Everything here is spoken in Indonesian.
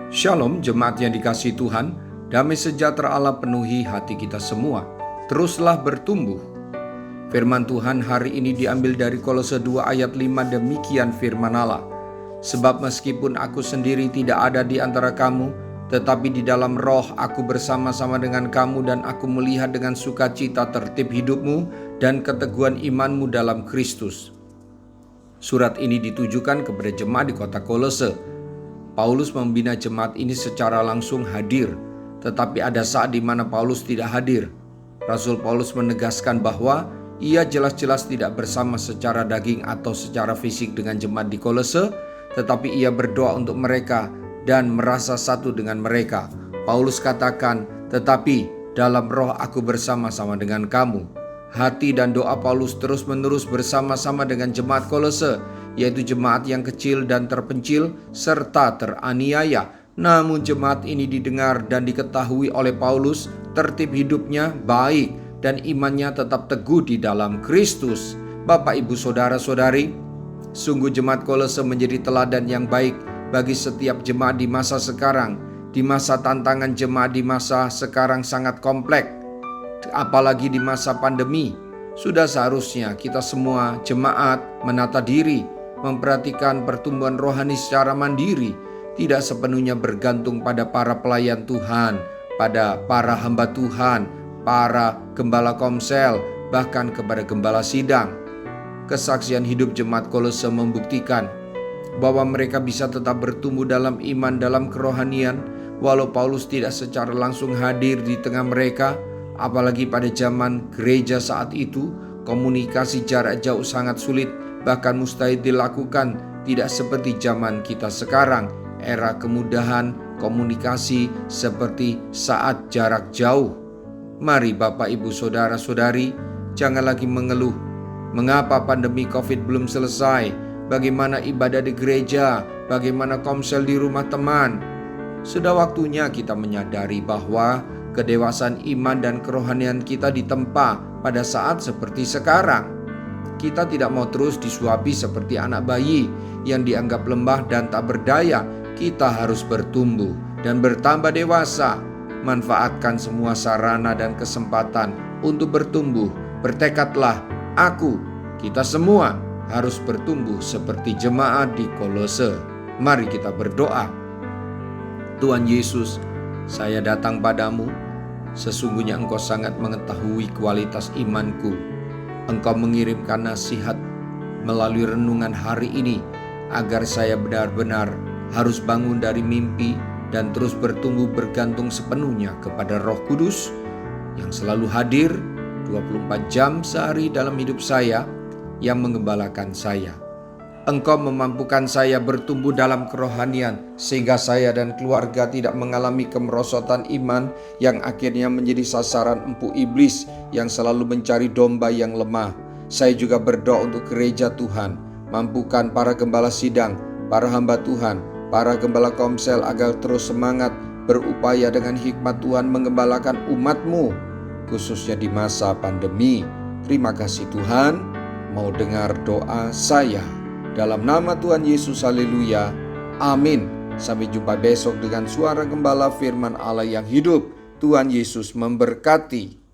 Shalom jemaat yang dikasihi Tuhan, damai sejahtera Allah penuhi hati kita semua. Teruslah bertumbuh. Firman Tuhan hari ini diambil dari Kolose 2 ayat 5, demikian firman Allah. Sebab meskipun aku sendiri tidak ada di antara kamu, tetapi di dalam roh aku bersama-sama dengan kamu dan aku melihat dengan sukacita tertib hidupmu dan keteguhan imanmu dalam Kristus. Surat ini ditujukan kepada jemaat di kota Kolose. Paulus membina jemaat ini secara langsung hadir, tetapi ada saat di mana Paulus tidak hadir. Rasul Paulus menegaskan bahwa ia jelas-jelas tidak bersama secara daging atau secara fisik dengan jemaat di Kolose, tetapi ia berdoa untuk mereka dan merasa satu dengan mereka. Paulus katakan, "Tetapi dalam roh aku bersama-sama dengan kamu." Hati dan doa Paulus terus-menerus bersama-sama dengan jemaat Kolose, yaitu jemaat yang kecil dan terpencil serta teraniaya. Namun jemaat ini didengar dan diketahui oleh Paulus, tertib hidupnya baik dan imannya tetap teguh di dalam Kristus. Bapak, Ibu, Saudara-saudari, sungguh jemaat Kolose menjadi teladan yang baik bagi setiap jemaat di masa sekarang. Di masa tantangan jemaat di masa sekarang sangat kompleks, apalagi di masa pandemi. Sudah seharusnya kita semua jemaat menata diri, memperhatikan pertumbuhan rohani secara mandiri, tidak sepenuhnya bergantung pada para pelayan Tuhan, pada para hamba Tuhan, para gembala komsel, bahkan kepada gembala sidang. Kesaksian hidup jemaat Kolose membuktikan bahwa mereka bisa tetap bertumbuh dalam iman, dalam kerohanian, walau Paulus tidak secara langsung hadir di tengah mereka. Apalagi pada zaman gereja saat itu, komunikasi jarak jauh sangat sulit, bahkan mustahil dilakukan. Tidak seperti zaman kita sekarang, era kemudahan komunikasi seperti saat jarak jauh. Mari Bapak, Ibu, Saudara-saudari, jangan lagi mengeluh. Mengapa pandemi COVID belum selesai? Bagaimana ibadah di gereja? Bagaimana komsel di rumah teman? Sudah waktunya kita menyadari bahwa kedewasaan iman dan kerohanian kita ditempa pada saat seperti sekarang. Kita tidak mau terus disuapi seperti anak bayi yang dianggap lemah dan tak berdaya. Kita harus bertumbuh dan bertambah dewasa. Manfaatkan semua sarana dan kesempatan untuk bertumbuh. Bertekadlah, kita semua harus bertumbuh seperti jemaat di Kolose. Mari kita berdoa. Tuhan Yesus, saya datang padamu. Sesungguhnya Engkau sangat mengetahui kualitas imanku. Engkau mengirimkan nasihat melalui renungan hari ini agar saya benar-benar harus bangun dari mimpi dan terus bertumbuh bergantung sepenuhnya kepada Roh Kudus yang selalu hadir 24 jam sehari dalam hidup saya, yang mengembalakan saya. Engkau memampukan saya bertumbuh dalam kerohanian sehingga saya dan keluarga tidak mengalami kemerosotan iman yang akhirnya menjadi sasaran empuk iblis yang selalu mencari domba yang lemah. Saya juga berdoa untuk gereja Tuhan, mampukan para gembala sidang, para hamba Tuhan, para gembala komsel agar terus semangat berupaya dengan hikmat Tuhan menggembalakan umat-Mu, khususnya di masa pandemi. Terima kasih Tuhan, mau dengar doa saya. Dalam nama Tuhan Yesus, haleluya, amin. Sampai jumpa besok dengan suara gembala firman Allah yang hidup. Tuhan Yesus memberkati.